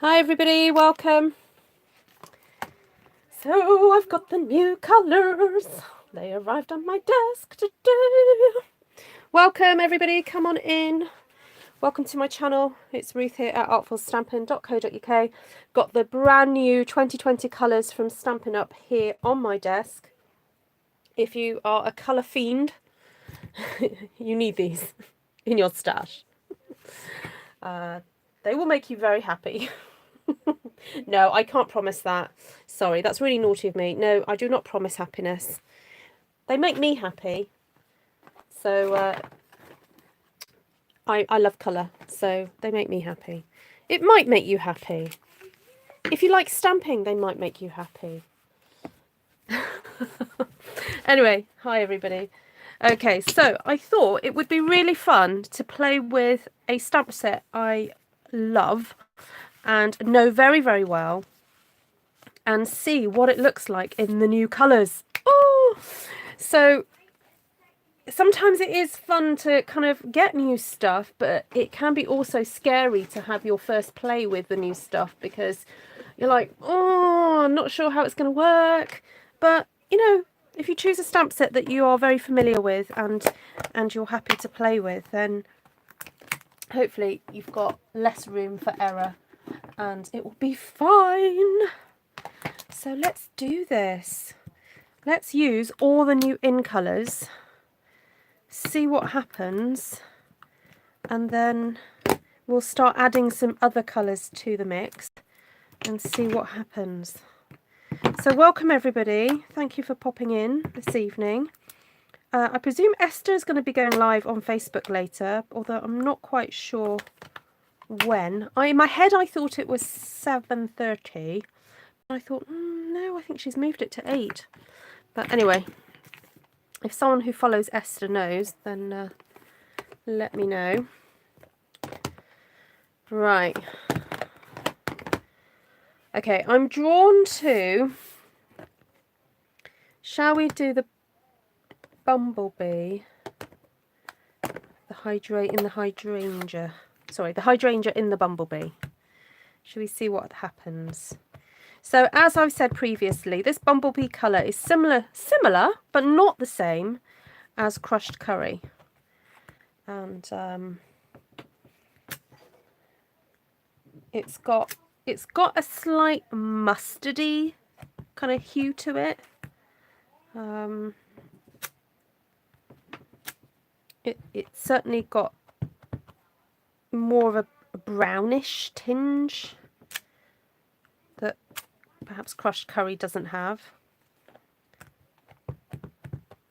Hi everybody, welcome. So I've got the new colours. They arrived on my desk today. Welcome everybody, come on in. Welcome to my channel. It's Ruth here at artfulstampin.co.uk. Got the brand new 2020 colours from Stampin' Up here on my desk. If you are a colour fiend, you need these in your stash. They will make you very happy. No, I can't promise that. Sorry, that's really naughty of me. No, I do not promise happiness. They make me happy. So, I love colour, so they make me happy. It might make you happy. If you like stamping, they might make you happy. Anyway, hi everybody. Okay, so I thought it would be really fun to play with a stamp set I love and know very, very well and see what it looks like in the new colours. Oh, so sometimes it is fun to kind of get new stuff, but it can be also scary to have your first play with the new stuff because you're like, oh, I'm not sure how it's going to work. But, you know, if you choose a stamp set that you are very familiar with and you're happy to play with, then hopefully you've got less room for error and it will be fine. So let's do this. Let's use all the new in colours, see what happens, and then we'll start adding some other colours to the mix and see what happens. So welcome everybody. Thank you for popping in this evening. I presume Esther is going to be going live on Facebook later, although I'm not quite sure when. In my head I thought it was 7:30. I thought, no, I think she's moved it to 8. But anyway, if someone who follows Esther knows, then let me know. Right. Okay, I'm drawn to... Shall we do the Bumblebee? The hydrangea. Sorry, the hydrangea in the Bumblebee. Shall we see what happens? So as I've said previously, this Bumblebee colour is similar, but not the same as Crushed Curry. And it's got a slight mustardy kind of hue to it. It's certainly got more of a brownish tinge that perhaps Crushed Curry doesn't have.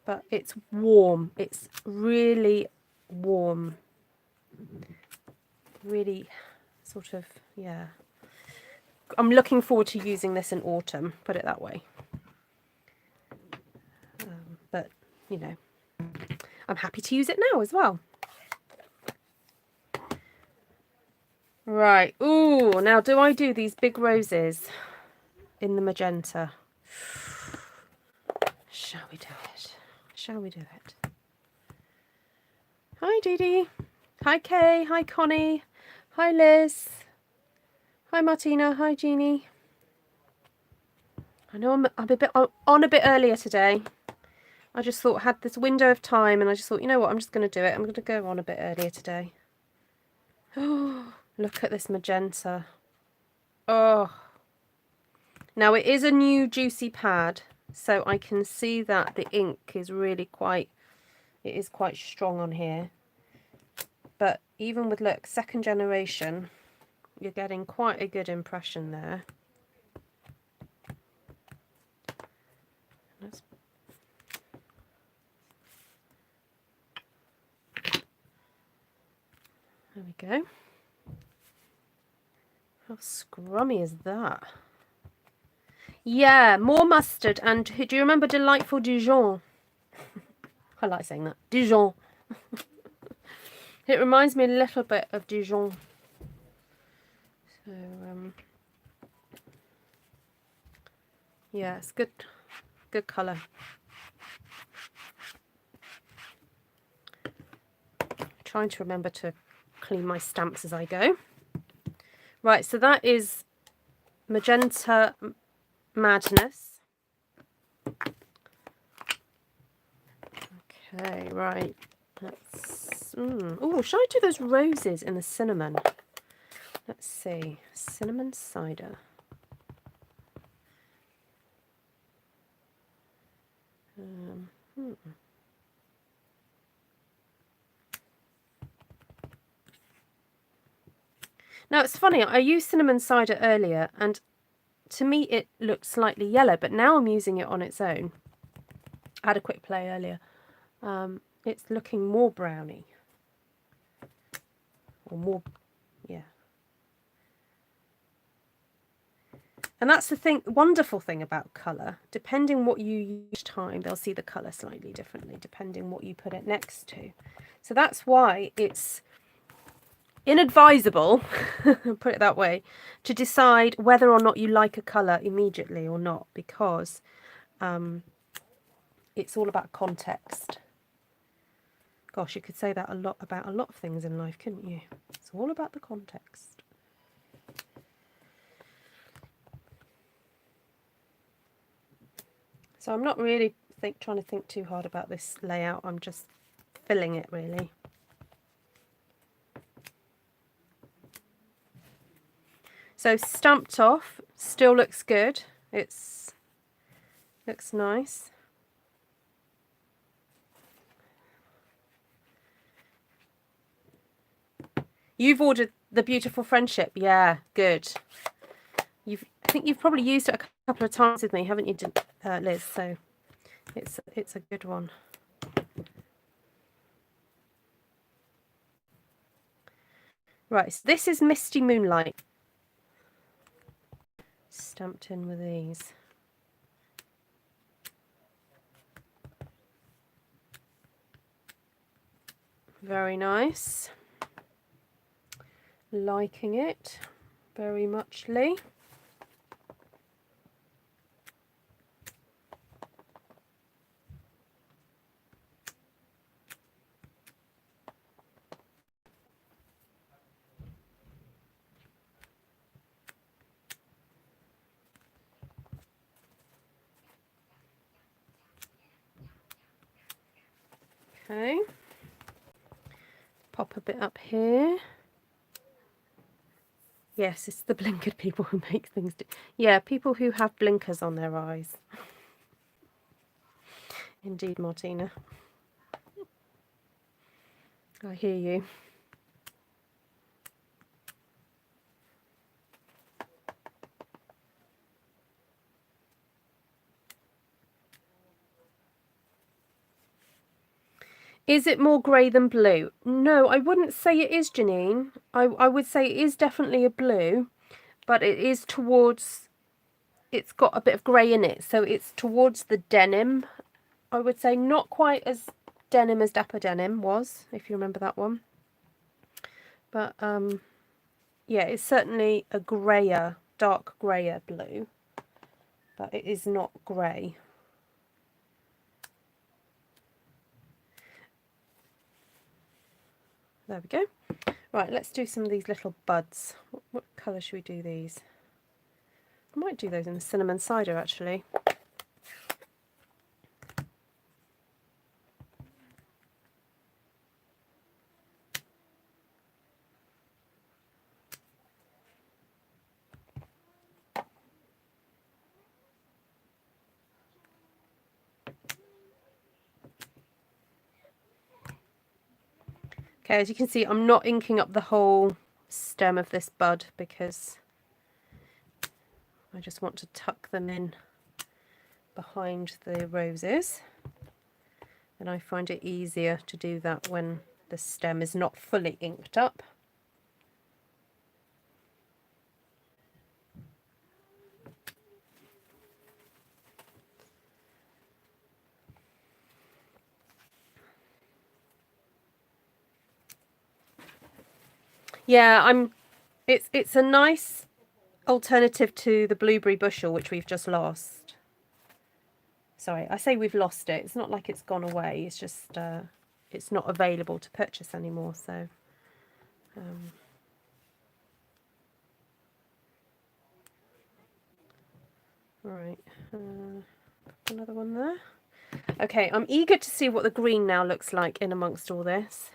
But it's warm. It's really warm. Really sort of, yeah. I'm looking forward to using this in autumn, put it that way. But, you know, I'm happy to use it now as well. Right. Ooh, now do I do these big roses in the magenta? Shall we do it? Shall we do it? Hi, Dee Dee. Hi, Kay. Hi, Connie. Hi, Liz. Hi, Martina. Hi, Jeannie. I know I'm a bit on a bit earlier today. I just thought I had this window of time and I just thought, you know what, I'm just going to do it. I'm going to go on a bit earlier today. Oh, look at this magenta. Oh. Now it is a new juicy pad, so I can see that the ink is really quite strong on here. But even with, look, second generation, you're getting quite a good impression there. There we go. How scrummy is that? Yeah, more mustard. And do you remember Delightful Dijon? I like saying that. Dijon. It reminds me a little bit of Dijon. So, yeah, it's good colour. Trying to remember to clean my stamps as I go. Right, so that is Magenta Madness. Okay, right. Let's. Oh, should I do those roses in the cinnamon? Let's see. Cinnamon cider. Now, it's funny. I used cinnamon cider earlier, and to me it looked slightly yellow, but now I'm using it on its own. I had a quick play earlier. It's looking more browny. Or more, yeah. And that's the thing, wonderful thing about colour. Depending what you use each time, they'll see the colour slightly differently, depending what you put it next to. So that's why it's inadvisable, put it that way, to decide whether or not you like a colour immediately or not, because it's all about context. Gosh, you could say that a lot about a lot of things in life, couldn't you? It's all about the context. So I'm not really trying to think too hard about this layout. I'm just filling it, really. So stamped off, still looks good. Looks nice. You've ordered the Beautiful Friendship. Yeah, good. I think you've probably used it a couple of times with me, haven't you, Liz? So it's a good one. Right, so this is Misty Moonlight. Stamped in with these. Very nice. Liking it very muchly. Okay. Pop a bit up here. Yes, it's the blinkered people who make things do. Yeah, people who have blinkers on their eyes. Indeed, Martina. I hear you. Is it more grey than blue? No, I wouldn't say it is, Janine. I would say it is definitely a blue, but it is towards, it's got a bit of grey in it, so it's towards the denim. I would say not quite as denim as Dapper Denim was, if you remember that one. But yeah, it's certainly a greyer, dark greyer blue, but it is not grey. There we go. Right, let's do some of these little buds. What colour should we do these? I might do those in the cinnamon cider, actually. Okay, as you can see, I'm not inking up the whole stem of this bud because I just want to tuck them in behind the roses. And I find it easier to do that when the stem is not fully inked up. Yeah, it's a nice alternative to the blueberry bushel, which we've just lost. Sorry, I say we've lost it. It's not like it's gone away. It's just it's not available to purchase anymore. So Right, another one there. Okay, I'm eager to see what the green now looks like in amongst all this.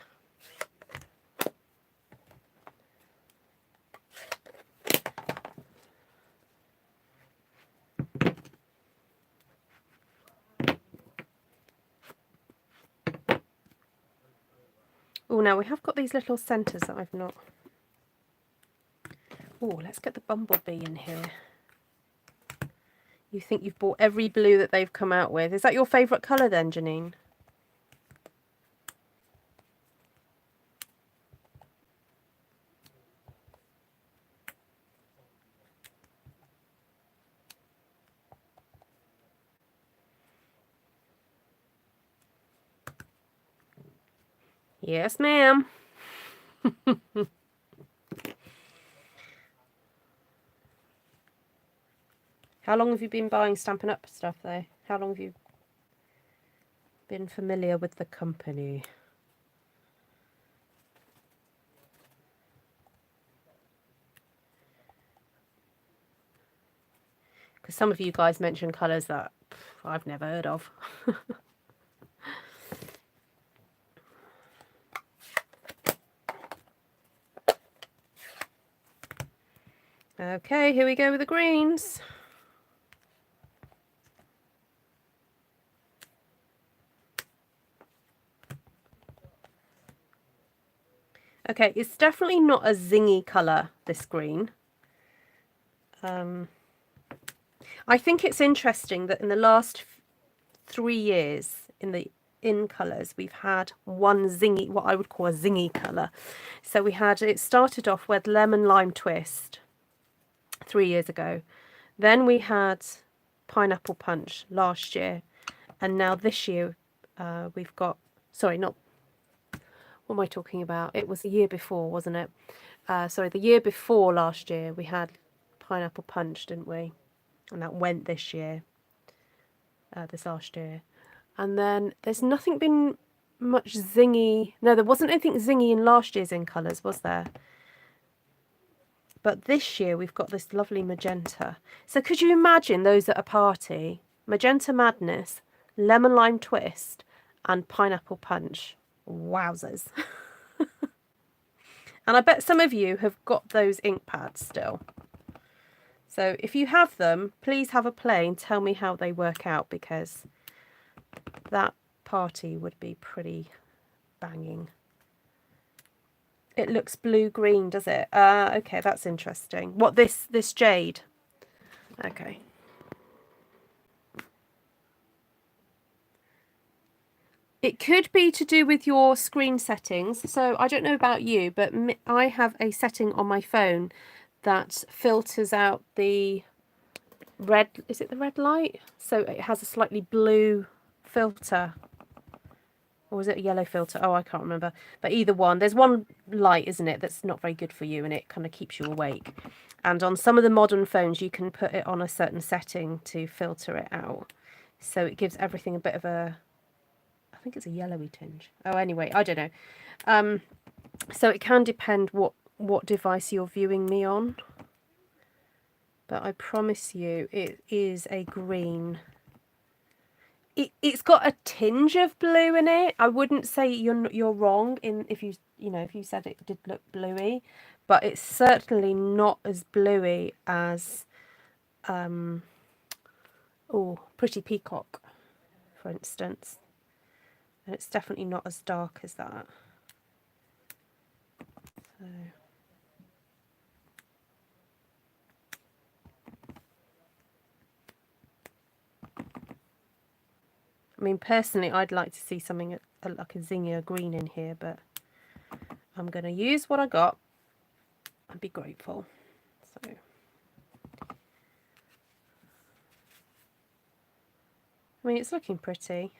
Oh, now we have got these little centres that I've not... Oh, let's get the Bumblebee in here. You think you've bought every blue that they've come out with. Is that your favourite colour then, Janine? Yes, ma'am. How long have you been buying Stampin' Up stuff, though? How long have you been familiar with the company? Because some of you guys mention colours that I've never heard of. Okay, here we go with the greens. Okay, it's definitely not a zingy colour, this green. I think it's interesting that in the last 3 years, in colours, we've had one zingy, what I would call a zingy colour. So it started off with Lemon Lime Twist 3 years ago. Then we had Pineapple Punch last year. And now this year, we've got, sorry, not, what am I talking about? It was the year before, wasn't it? Sorry, the year before last year, we had Pineapple Punch, didn't we? And that went this year, this last year. And then there's nothing been much zingy. No, there wasn't anything zingy in last year's in colours, was there? But this year we've got this lovely magenta. So could you imagine those at a party? Magenta Madness, Lemon Lime Twist, and Pineapple Punch. Wowzers. And I bet some of you have got those ink pads still. So if you have them, please have a play and tell me how they work out, because that party would be pretty banging. It looks blue-green, does it? Okay, that's interesting. What, this Jade? Okay. It could be to do with your screen settings. So I don't know about you, but I have a setting on my phone that filters out the red, is it the red light? So it has a slightly blue filter. Or was it a yellow filter? Oh, I can't remember. But either one. There's one light, isn't it, that's not very good for you, and it kind of keeps you awake. And on some of the modern phones, you can put it on a certain setting to filter it out. So it gives everything a bit of a, I think it's a yellowy tinge. Oh, anyway, I don't know. So it can depend what device you're viewing me on. But I promise you, it is a green. It's got a tinge of blue in it. I wouldn't say you're wrong if you said it did look bluey, but it's certainly not as bluey as Pretty Peacock, for instance. And it's definitely not as dark as that. So. I mean, personally, I'd like to see something like a zingier green in here, but I'm going to use what I got and be grateful. So, I mean, it's looking pretty.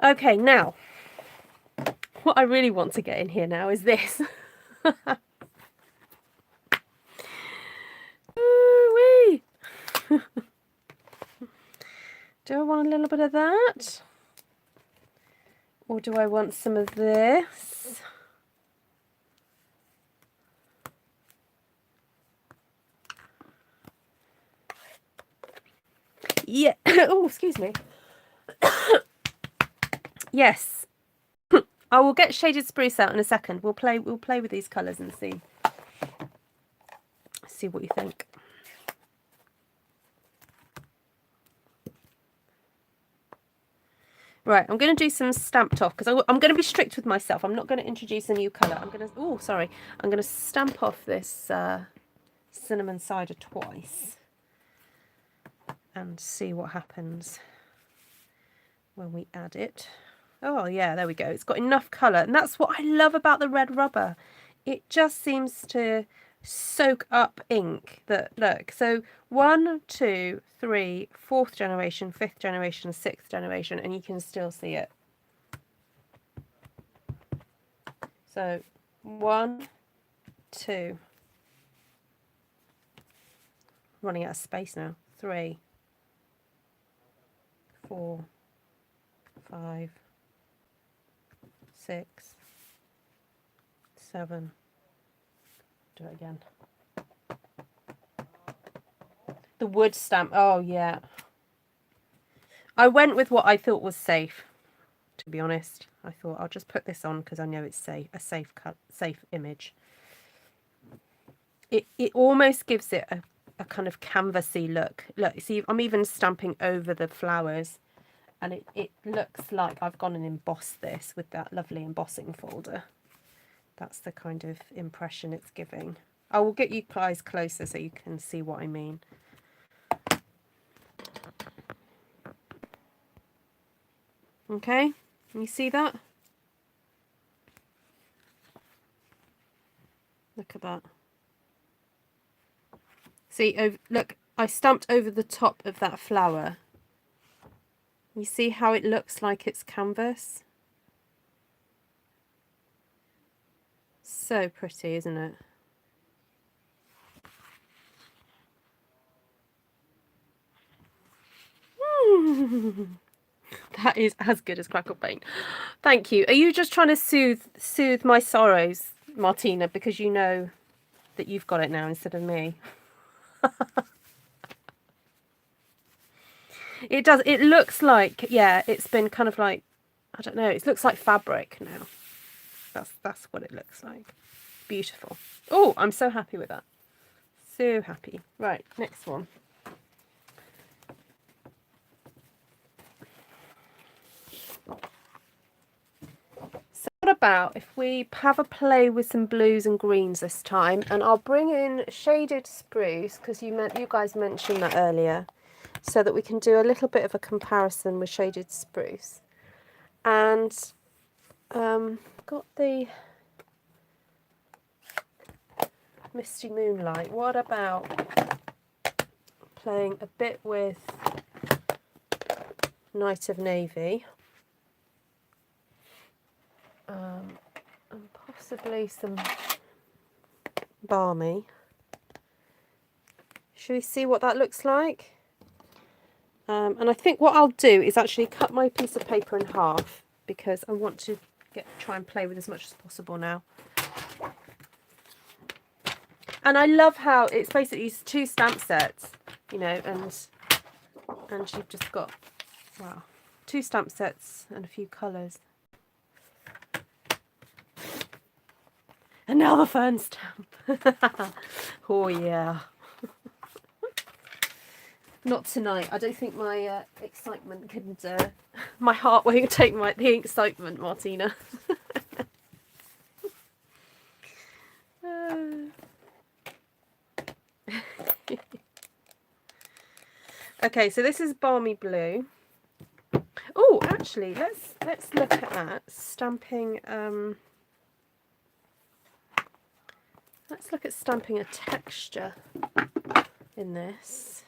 Okay, now, what I really want to get in here now is this. Ooh-wee. Do I want a little bit of that? Or do I want some of this? Yeah. Oh, excuse me. Yes. I will get shaded spruce out in a second. We'll play with these colours and see what you think. Right, I'm going to do some stamped off because I'm going to be strict with myself. I'm not going to introduce a new colour. I'm going to stamp off this cinnamon cider twice and see what happens when we add it. Oh yeah, there we go. It's got enough colour, and that's what I love about the red rubber. It just seems to soak up ink. That look, so 1, 2, 3, 4th generation, 5th generation, 6th generation, and you can still see it. So 1, 2, running out of space now. 3, 4, 5, 6, 7. Do it again. The wood stamp. Oh yeah. I went with what I thought was safe. To be honest, I thought I'll just put this on because I know it's safe. A safe cut, safe image. It almost gives it a kind of canvassy look. Look, see, I'm even stamping over the flowers, and it looks like I've gone and embossed this with that lovely embossing folder. That's the kind of impression it's giving. I will get you guys closer so you can see what I mean. Okay, you see that? Look at that. See, look, I stamped over the top of that flower. You see how it looks like it's canvas? So pretty, isn't it? That is as good as crackle paint. Thank you. Are you just trying to soothe my sorrows, Martina, because you know that you've got it now instead of me? It does. It looks like, yeah, it's been kind of like, I don't know, it looks like fabric now. That's what it looks like. Beautiful. Oh, I'm so happy with that. So happy. Right, next one. So what about if we have a play with some blues and greens this time, and I'll bring in shaded spruce because you guys mentioned that earlier, so that we can do a little bit of a comparison with shaded spruce. And got the Misty Moonlight. What about playing a bit with Night of Navy? And possibly some Balmy. Should we see what that looks like? And I think what I'll do is actually cut my piece of paper in half because I want to try and play with as much as possible now. And I love how it's basically 2 stamp sets, you know, and you've just got, wow, 2 stamp sets and a few colours. And now the fern stamp. Oh yeah. Not tonight. I don't think my excitement can. My heart won't take the excitement, Martina. Okay, so this is Balmy Blue. Oh, actually, let's look at that stamping. Let's look at stamping a texture in this.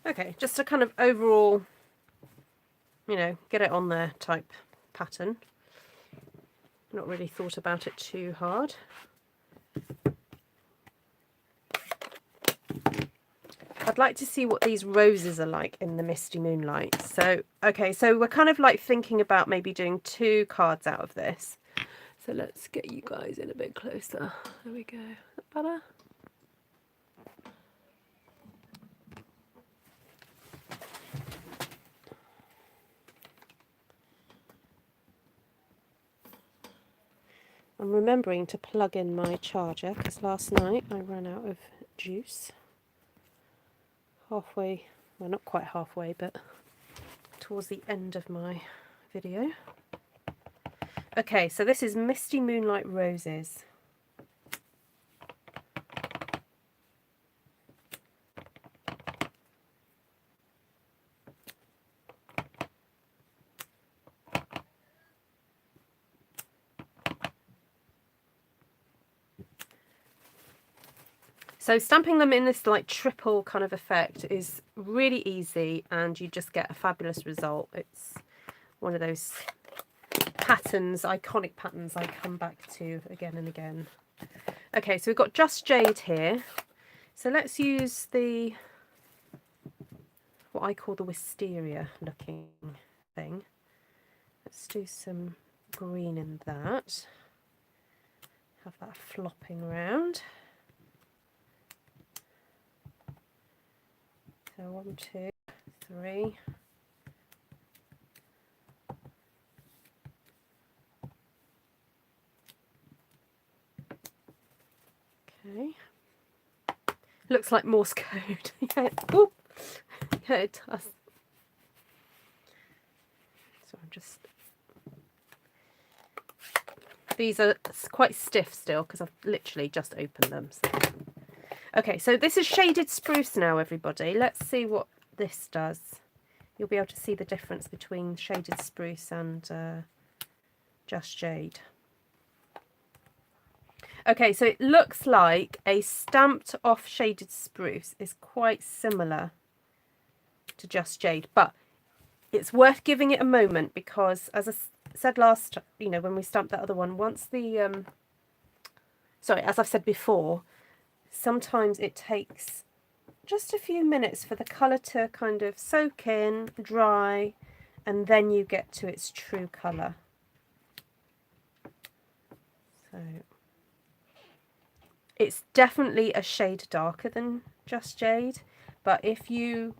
Okay, just a kind of overall, you know, get it on there type pattern. Not really thought about it too hard. I'd like to see what these roses are like in the Misty Moonlight. So, okay, so we're kind of like thinking about maybe doing 2 cards out of this. So let's get you guys in a bit closer. There we go. Is that better? I'm remembering to plug in my charger because last night I ran out of juice. Halfway, well, not quite halfway, but towards the end of my video. Okay, so this is Misty Moonlight Roses. So stamping them in this like triple kind of effect is really easy and you just get a fabulous result. It's one of those patterns, iconic patterns I come back to again and again. Okay, so we've got Just Jade here. So let's use the, what I call the wisteria looking thing. Let's do some green in that. Have that flopping around. So 1, 2, 3. Okay. Looks like Morse code. Yeah, yeah, it does. So I'm just... These are quite stiff still because I've literally just opened them. So. Okay, so this is shaded spruce now, everybody. Let's see what this does. You'll be able to see the difference between shaded spruce and Just Jade. Okay, so it looks like a stamped off shaded spruce is quite similar to Just Jade, but it's worth giving it a moment because, as I said last, you know, when we stamped that other one, once the, sorry, as I've said before, sometimes it takes just a few minutes for the colour to kind of soak in, dry, and then you get to its true colour. So it's definitely a shade darker than Just Jade, but if you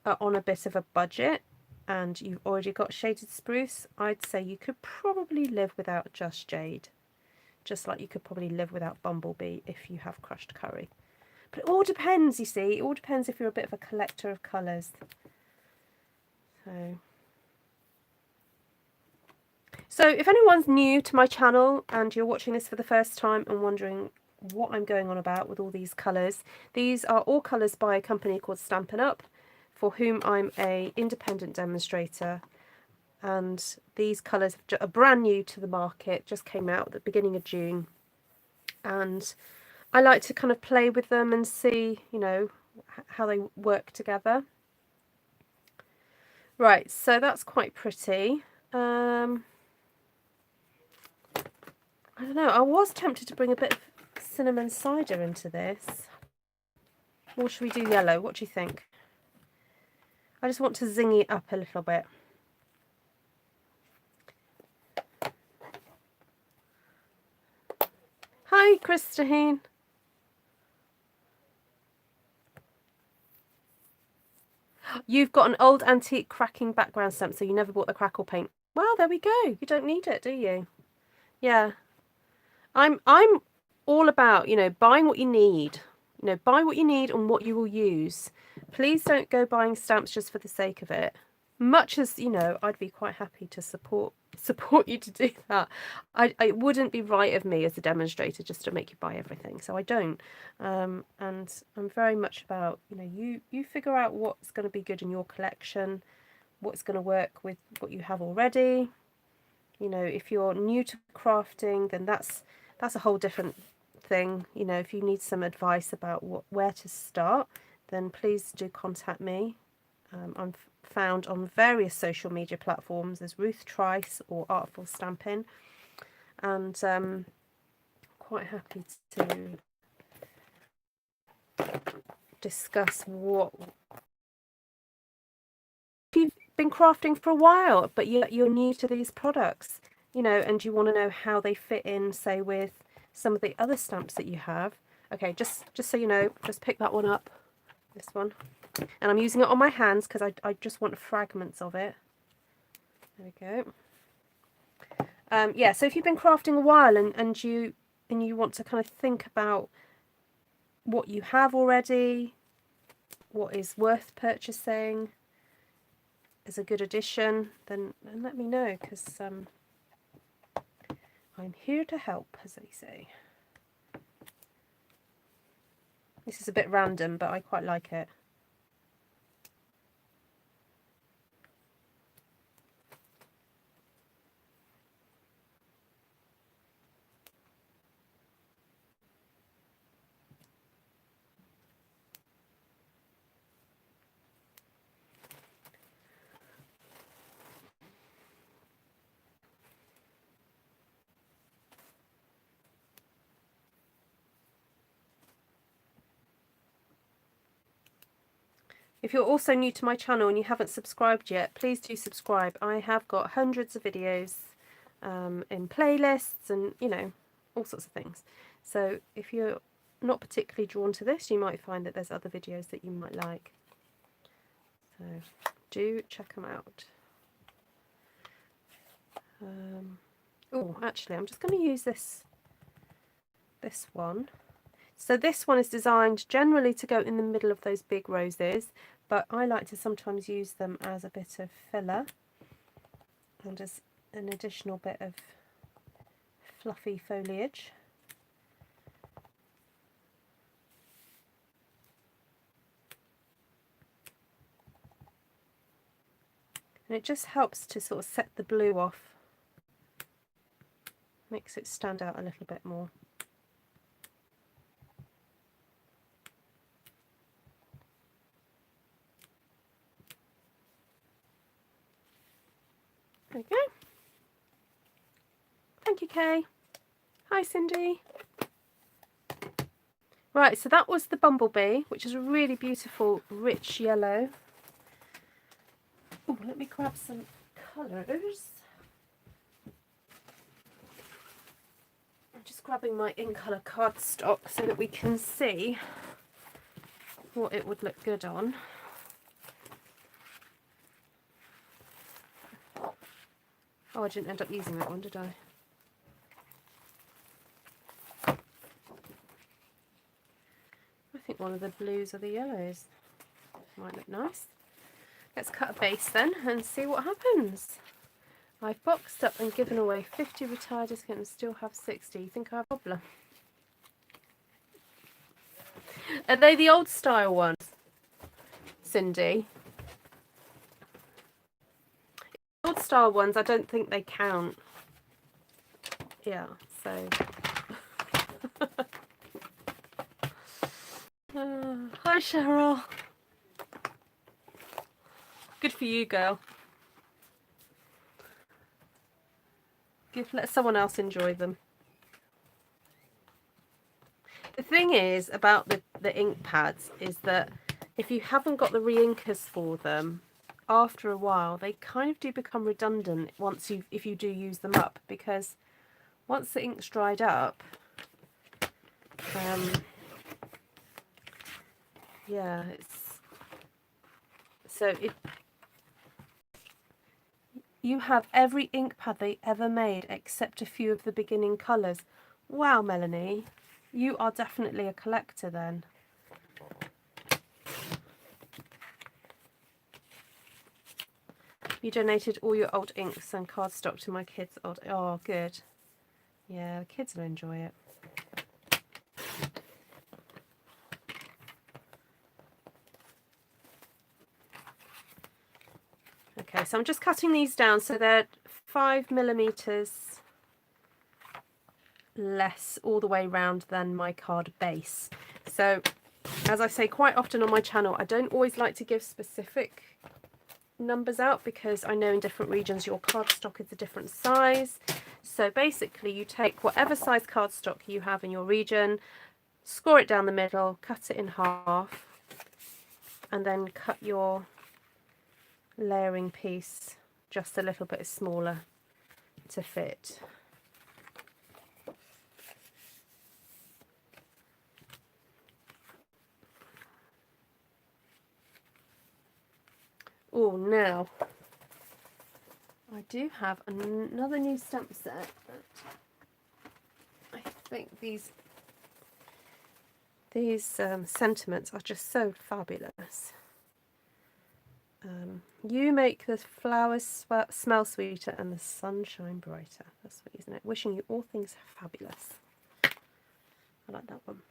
are on a bit of a budget and you've already got shaded spruce, I'd say you could probably live without Just Jade, just like you could probably live without Bumblebee if you have crushed curry. But it all depends, you see, it all depends if you're a bit of a collector of colours. So if anyone's new to my channel and you're watching this for the first time and wondering what I'm going on about with all these colours, these are all colours by a company called Stampin' Up, for whom I'm a independent demonstrator, and these colours are brand new to the market, just came out at the beginning of June, and I like to kind of play with them and see, you know, how they work together. Right, so that's quite pretty. I don't know, I was tempted to bring a bit of cinnamon cider into this. Or should we do yellow? What do you think? I just want to zing it up a little bit. Hi, Christine. You've got an old antique cracking background stamp, so you never bought the crackle paint. Well, there we go. You don't need it, do you? Yeah. I'm all about, you know, buying what you need. You know, buy what you need and what you will use. Please don't go buying stamps just for the sake of it. Much as, you know, I'd be quite happy to support you to do that. It wouldn't be right of me as a demonstrator just to make you buy everything. So I don't. And I'm very much about, you know, you figure out what's going to be good in your collection, what's going to work with what you have already. You know, if you're new to crafting, then that's a whole different thing. You know, if you need some advice about where to start, then please do contact me. I'm found on various social media platforms as Ruth Trice or Artful Stampin, and quite happy to discuss what you've been crafting for a while, but you're new to these products, you know, and you want to know how they fit in, say, with some of the other stamps that you have. Okay, just so you know, just pick that one up, this one, and I'm using it on my hands because I just want fragments of it. There we go. Yeah, so if you've been crafting a while and you want to kind of think about what you have already, what is worth purchasing, is a good addition, then let me know, because I'm here to help, as they say. This is a bit random, but I quite like it. If you're also new to my channel and you haven't subscribed yet, please do subscribe. I have got hundreds of videos in playlists and, you know, all sorts of things. So if you're not particularly drawn to this, you might find that there's other videos that you might like. So do check them out. Oh, actually, I'm just going to use this one. So this one is designed generally to go in the middle of those big roses, but I like to sometimes use them as a bit of filler and as an additional bit of fluffy foliage. And it just helps to sort of set the blue off, makes it stand out a little bit more. There we go. Thank you, Kay. Hi, Cindy. Right, so that was the Bumblebee, which is a really beautiful, rich yellow. Oh, let me grab some colours. I'm just grabbing my in-colour cardstock so that we can see what it would look good on. Oh, I didn't end up using that one, did I? I think one of the blues or the yellows might look nice. Let's cut a base then and see what happens. I've boxed up and given away 50 retired discount and still have 60. You think I have a problem? Are they the old style ones, Cindy? Old style ones, I don't think they count. Yeah, so. Hi, Cheryl. Good for you, girl. Let someone else enjoy them. The thing is about the ink pads is that if you haven't got the re-inkers for them, after a while they kind of do become redundant if you do use them up, because once the ink's dried up, yeah, you have every ink pad they ever made except a few of the beginning colours. Wow, Melanie, you are definitely a collector then. You donated all your old inks and cardstock to my kids' old... Oh, good. Yeah, the kids will enjoy it. Okay, so I'm just cutting these down so they're 5mm less all the way round than my card base. So, as I say quite often on my channel, I don't always like to give specific numbers out because I know in different regions your cardstock is a different size. So basically you take whatever size cardstock you have in your region, score it down the middle, cut it in half, and then cut your layering piece just a little bit smaller to fit. Oh, now I do have another new stamp set that I think these sentiments are just so fabulous. You make the flowers smell sweeter and the sunshine brighter. That's sweet, isn't it? Wishing you all things fabulous. I like that one.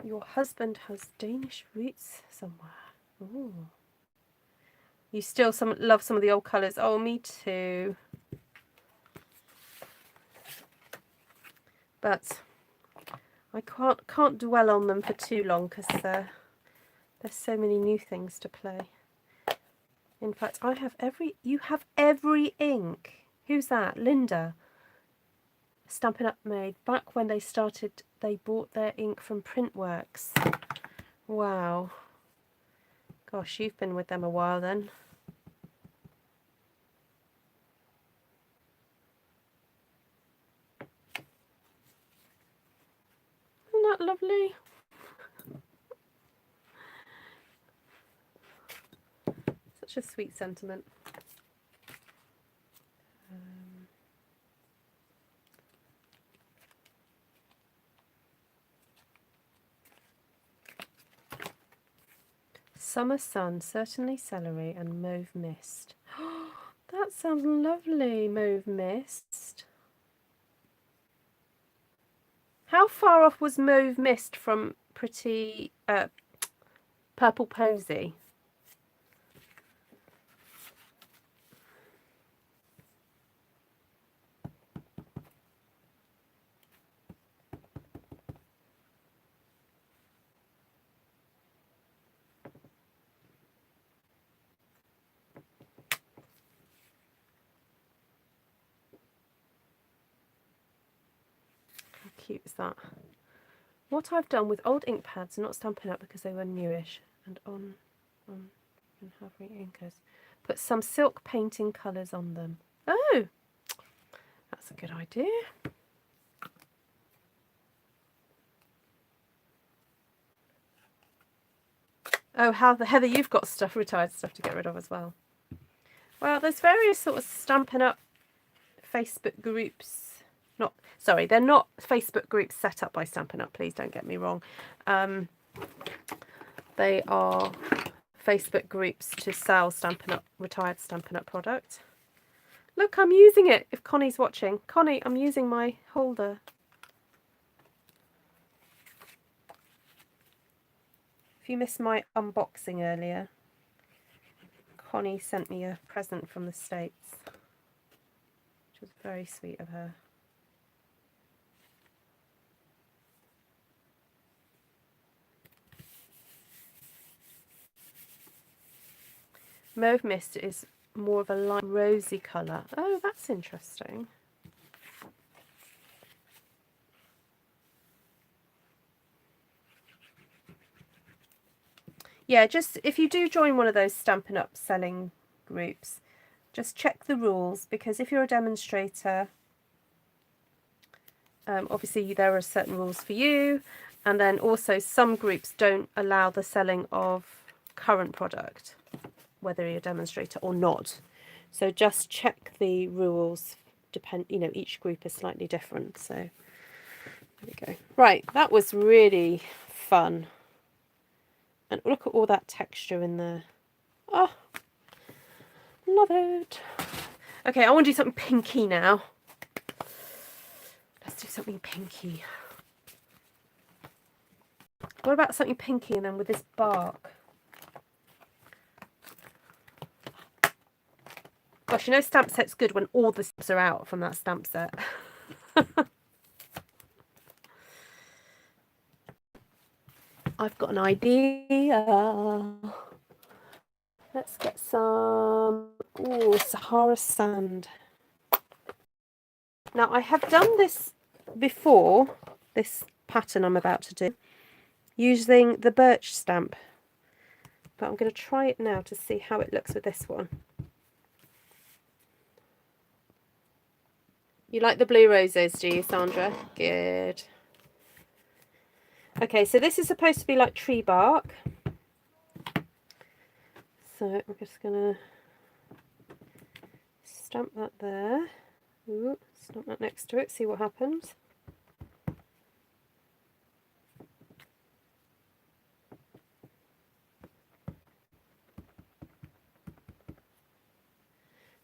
Your husband has Danish roots somewhere. Ooh. You still love some of the old colours. Oh, me too. But I can't dwell on them for too long because there's so many new things to play. In fact, you have every ink. Who's that? Linda. Stampin' Up made. Back when they started, they bought their ink from Printworks. Wow. Gosh, you've been with them a while then. Isn't that lovely? Such a sweet sentiment. Summer sun, certainly celery, and mauve mist. That sounds lovely, mauve mist. How far off was mauve mist from pretty purple posy? Cute is that? What I've done with old ink pads, not Stampin' Up because they were newish, and on and having inkers, put some silk painting colours on them. Oh, that's a good idea. Oh, Heather, you've got stuff, retired stuff to get rid of as well. Well, there's various sort of Stampin' Up Facebook groups. Sorry, they're not Facebook groups set up by Stampin' Up, please don't get me wrong. They are Facebook groups to sell Stampin' Up, retired Stampin' Up product. Look, I'm using it, if Connie's watching. Connie, I'm using my holder. If you missed my unboxing earlier, Connie sent me a present from the States, which was very sweet of her. Mauve mist is more of a light rosy colour. Oh, that's interesting. Yeah, just if you do join one of those Stampin' Up selling groups, just check the rules, because if you're a demonstrator, obviously there are certain rules for you, and then also some groups don't allow the selling of current product, whether you're a demonstrator or not. So just check the rules. Each group is slightly different. So there we go. Right, that was really fun. And look at all that texture in there. Oh, love it. Okay, I want to do something pinky now. Let's do something pinky. What about something pinky and then with this bark? Gosh, stamp set's good when all the stamps are out from that stamp set. I've got an idea. Let's get some Sahara sand. Now I have done this before, this pattern I'm about to do, using the birch stamp. But I'm going to try it now to see how it looks with this one. You like the blue roses, do you, Sandra? Good. Okay, so this is supposed to be like tree bark. So I'm just going to stamp that there. Ooh, stamp that next to it, see what happens.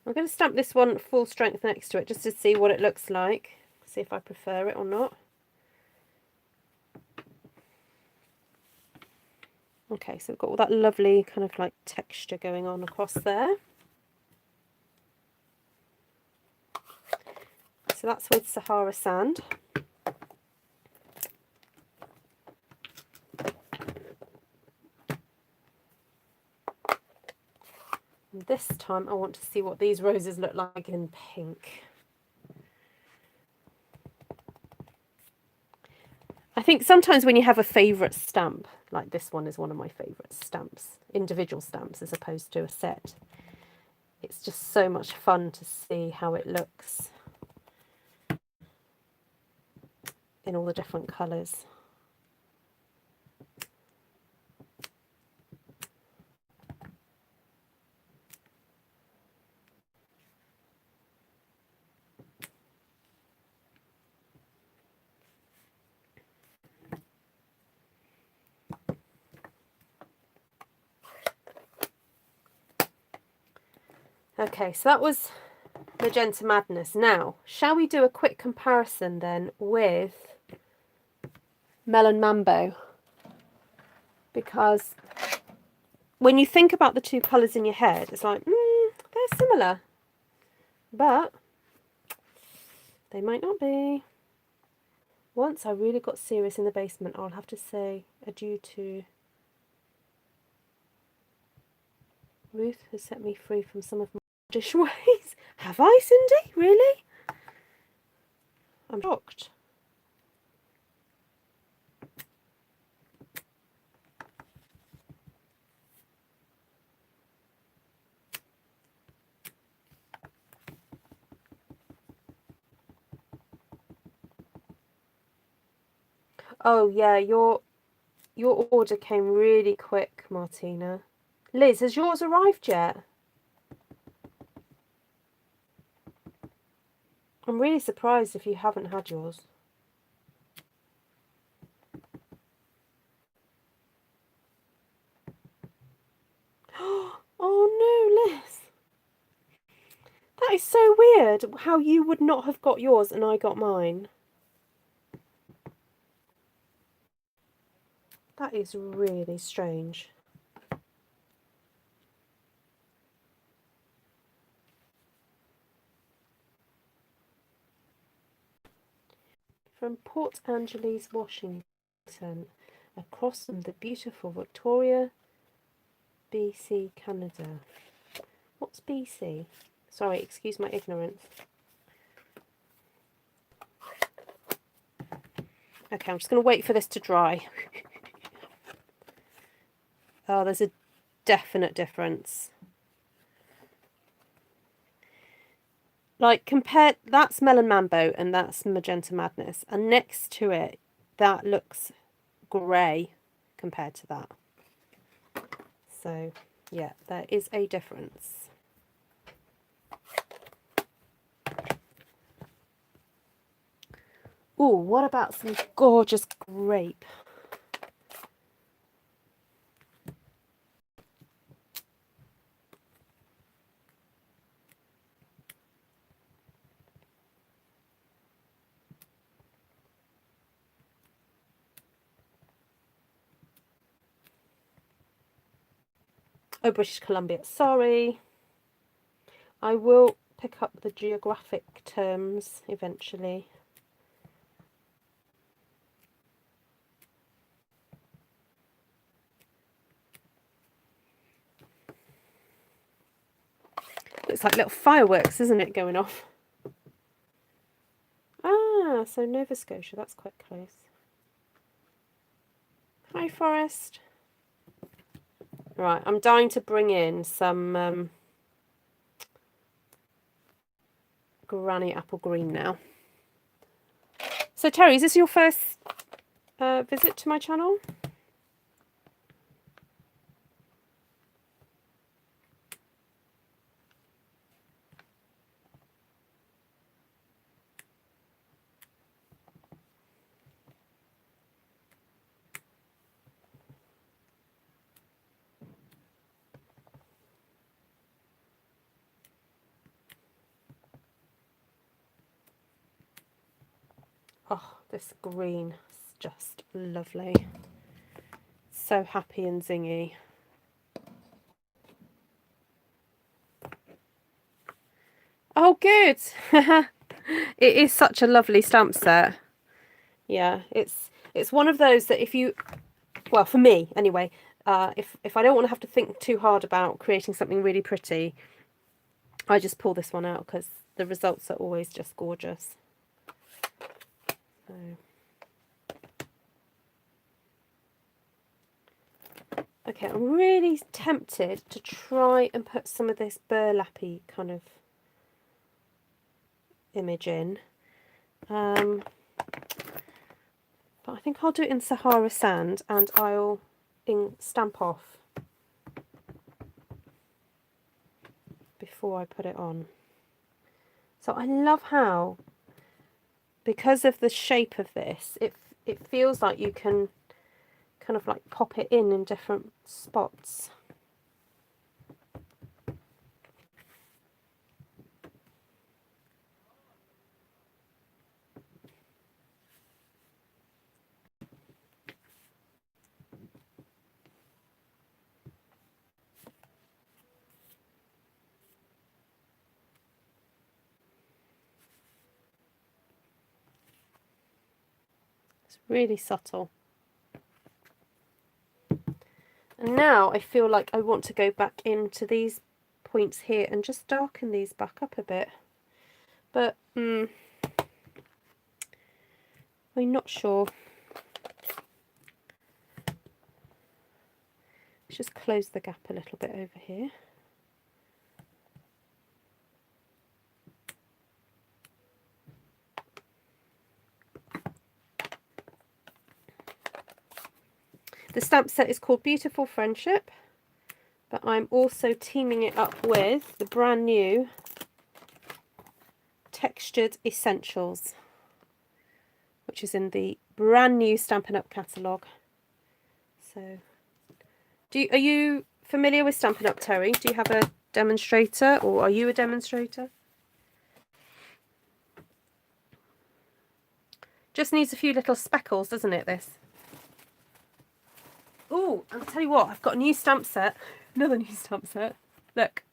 I'm going to stamp this one full strength next to it just to see what it looks like. See if I prefer it or not. Okay, so we've got all that lovely kind of like texture going on across there. So that's with Sahara sand. And this time I want to see what these roses look like in pink. I think sometimes when you have a favourite stamp, like this one is one of my favourite stamps, individual stamps as opposed to a set, it's just so much fun to see how it looks in all the different colours. Okay, so that was Magenta Madness. Now, shall we do a quick comparison then with Melon Mambo? Because when you think about the two colours in your head, it's like, they're similar. But they might not be. Once I really got serious in the basement, I'll have to say adieu to Ruth, has set me free from some of my dish ways. Have I, Cindy? Really? I'm shocked. Oh yeah, your order came really quick, Martina. Liz, has yours arrived yet? I'm really surprised if you haven't had yours. Oh no, Liz. That is so weird how you would not have got yours and I got mine. That is really strange. From Port Angeles, Washington, across from the beautiful Victoria, BC, Canada. What's BC? Sorry, excuse my ignorance. Okay, I'm just going to wait for this to dry. Oh, there's a definite difference. Like, compare, that's Melon Mambo and that's Magenta Madness. And next to it, that looks grey compared to that. So, yeah, there is a difference. Ooh, what about some gorgeous grape? Oh, British Columbia. Sorry. I will pick up the geographic terms eventually. Looks like little fireworks, isn't it, going off? Ah, so Nova Scotia, that's quite close. Hi, Forest. Right, I'm dying to bring in some granny apple green now. So, Terry, is this your first visit to my channel? Oh, this green is just lovely. So happy and zingy. Oh, good. It is such a lovely stamp set. Yeah, it's one of those that if you, well, for me anyway, if I don't want to have to think too hard about creating something really pretty, I just pull this one out because the results are always just gorgeous. So. Okay, I'm really tempted to try and put some of this burlappy kind of image in. But I think I'll do it in Sahara sand and I'll stamp off before I put it on. So I love how, because of the shape of this, it feels like you can kind of like pop it in different spots. It's really subtle. And now I feel like I want to go back into these points here and just darken these back up a bit. But I'm not sure. Let's just close the gap a little bit over here. The stamp set is called Beautiful Friendship, but I'm also teaming it up with the brand new Textured Essentials, which is in the brand new Stampin' Up catalogue. So, are you familiar with Stampin' Up, Terry? Do you have a demonstrator, or are you a demonstrator? Just needs a few little speckles, doesn't it, this? Oh, I'll tell you what, I've got a new stamp set. Another new stamp set. Look.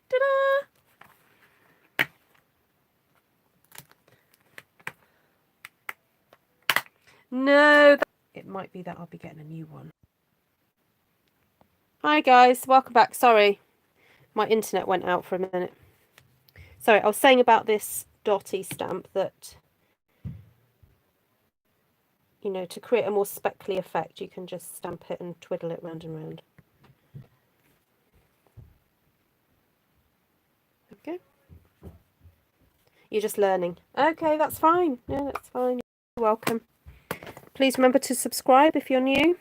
Ta-da! No, it might be that I'll be getting a new one. Hi guys, welcome back. Sorry, my internet went out for a minute. Sorry, I was saying about this dotty stamp that, you know, to create a more speckly effect, you can just stamp it and twiddle it round and round. Okay. You're just learning. Okay, that's fine. Yeah, that's fine. You're welcome. Please remember to subscribe if you're new.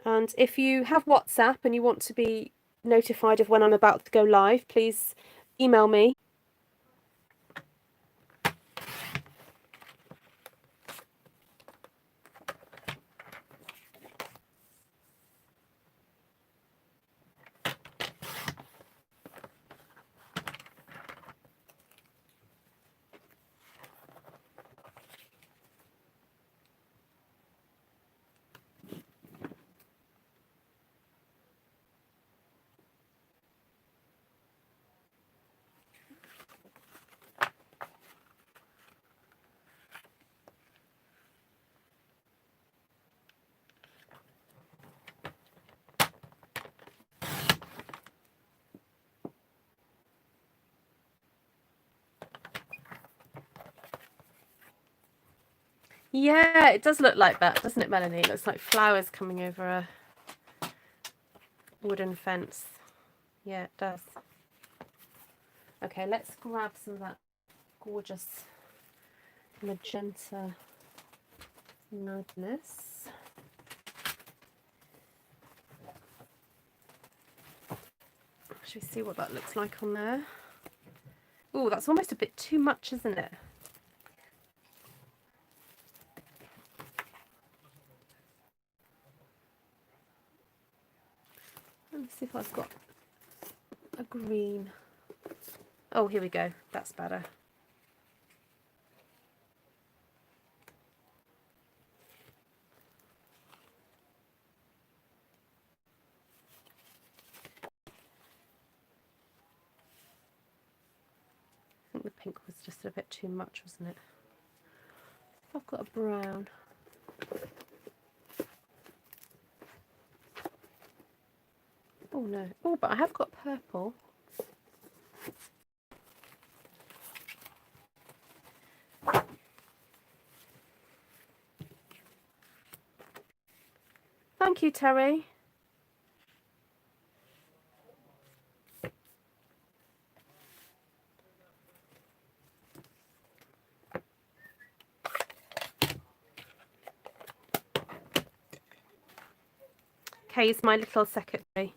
And if you have WhatsApp and you want to be notified of when I'm about to go live, please email me. Yeah, it does look like that, doesn't it, Melanie? It looks like flowers coming over a wooden fence. Yeah, it does. Okay, let's grab some of that gorgeous magenta madness. Should we see what that looks like on there? Oh, that's almost a bit too much, isn't it? Let's see if I've got a green. Oh, here we go. That's better. I think the pink was just a bit too much, wasn't it? I've got a brown. Oh no. Oh, but I have got purple. Thank you, Terry. Kay is my little secretary.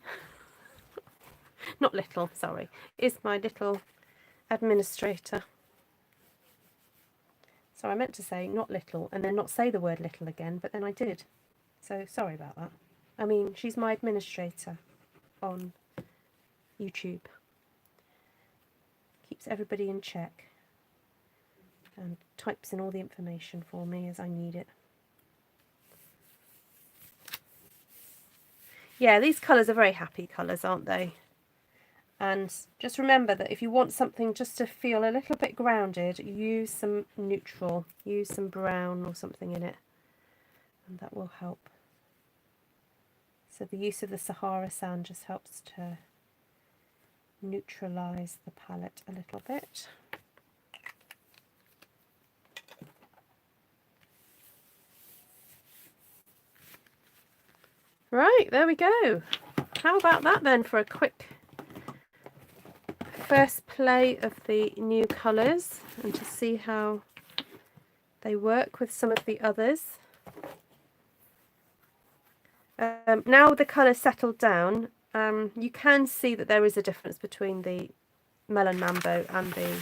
Not little, sorry. Is my little administrator. So I meant to say not little and then not say the word little again, but then I did. So sorry about that. I mean, she's my administrator on YouTube. Keeps everybody in check and types in all the information for me as I need it. Yeah, these colours are very happy colours, aren't they? And just remember that if you want something just to feel a little bit grounded, use some neutral, use some brown or something in it, and that will help. So the use of the Sahara sand just helps to neutralise the palette a little bit. Right, there we go. How about that then for a quick first play of the new colours and to see how they work with some of the others. Now the colours settled down, you can see that there is a difference between the Melon Mambo and the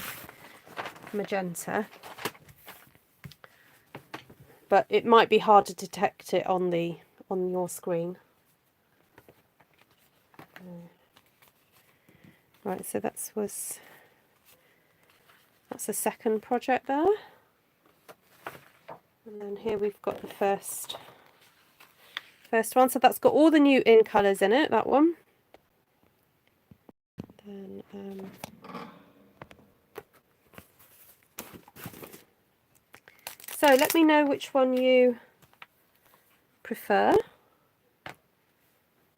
Magenta, but it might be hard to detect it on your screen. Right, so that's the second project there, and then here we've got the first one. So that's got all the new in colours in it. That one. Then so let me know which one you prefer.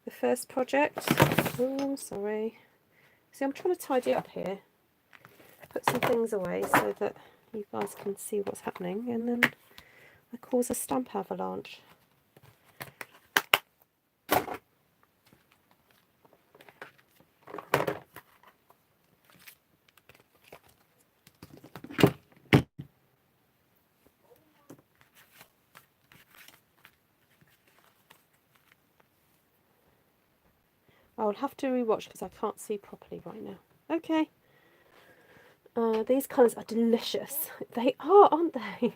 The first project. Oh, sorry. See, I'm trying to tidy up here. Put some things away so that you guys can see what's happening, and then I cause a stamp avalanche. I'll have to rewatch because I can't see properly right now. Okay. These colours are delicious. They are, aren't they?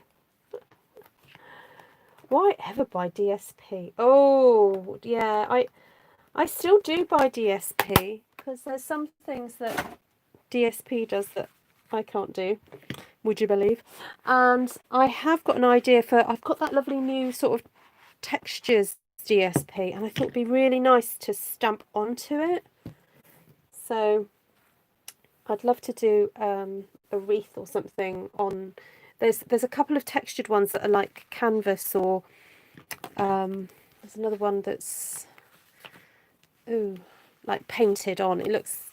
Why ever buy DSP? Oh, yeah, I still do buy DSP because there's some things that DSP does that I can't do, would you believe? And I have got an idea I've got that lovely new sort of textures DSP, and I thought it'd be really nice to stamp onto it. So I'd love to do a wreath or something on. There's a couple of textured ones that are like canvas, or there's another one that's like painted on. It looks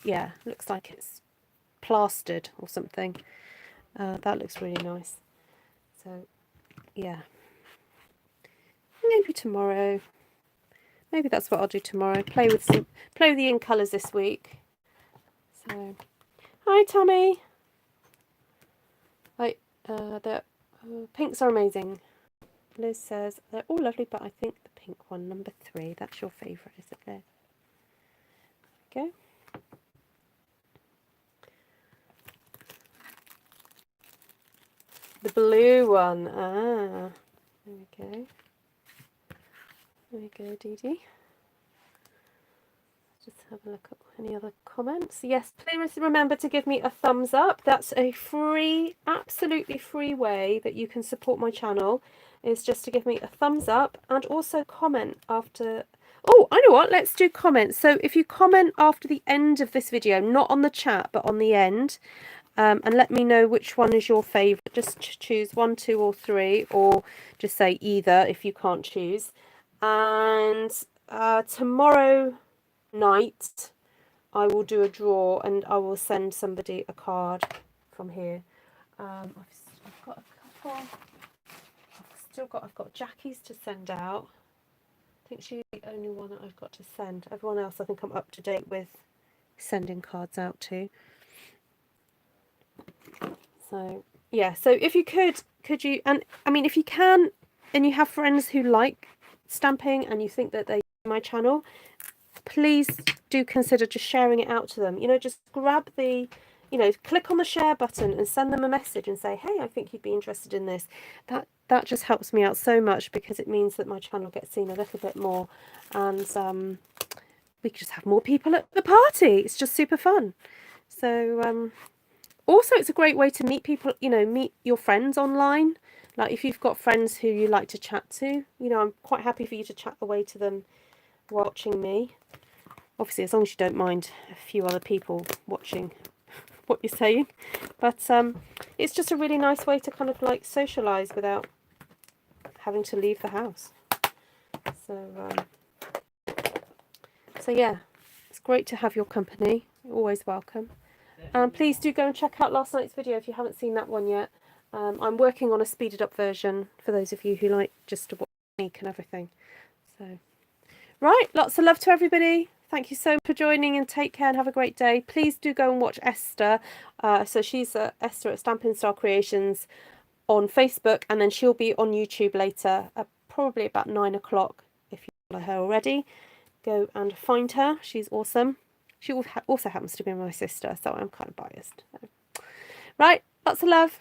like it's plastered or something. That looks really nice. So yeah, maybe tomorrow. Maybe that's what I'll do tomorrow. Play with the in colours this week. So, hi Tommy. Like, the pinks are amazing. Liz says they're all lovely, but I think the pink one, number 3, that's your favourite, is it, Liz? Okay. The blue one. Ah, there we go. There we go, Dee Dee. Just have a look at any other comments. Yes, please remember to give me a thumbs up. That's a free, absolutely free way that you can support my channel, is just to give me a thumbs up and also comment after. Oh, I know what, let's do comments. So if you comment after the end of this video, not on the chat, but on the end, and let me know which one is your favourite. Just choose 1, 2 or 3, or just say either if you can't choose. And tomorrow night I will do a draw and I will send somebody a card from here. I've got a couple. I've got Jackie's to send out. I think she's the only one that I've got to send. Everyone else I think I'm up to date with sending cards out to. So yeah, so if you could you, and I mean if you can, and you have friends who like stamping and you think that they my channel, please do consider just sharing it out to them. You know, just grab the, you know, click on the share button and send them a message and say, hey, I think you'd be interested in this. That just helps me out so much, because it means that my channel gets seen a little bit more, and we can just have more people at the party. It's just super fun. So also it's a great way to meet people, you know, meet your friends online. Like if you've got friends who you like to chat to, you know, I'm quite happy for you to chat away to them watching me. Obviously, as long as you don't mind a few other people watching what you're saying. But it's just a really nice way to kind of like socialise without having to leave the house. So, so yeah, it's great to have your company. You're always welcome. Please do go and check out last night's video if you haven't seen that one yet. I'm working on a speeded up version for those of you who like just to watch me and everything. So, right, lots of love to everybody. Thank you so much for joining, and take care and have a great day. Please do go and watch Esther. So she's Esther at Stampin' Star Creations on Facebook, and then she'll be on YouTube later, probably about 9 o'clock. If you follow her already, go and find her. She's awesome. She also happens to be my sister, so I'm kind of biased. So. Right, lots of love.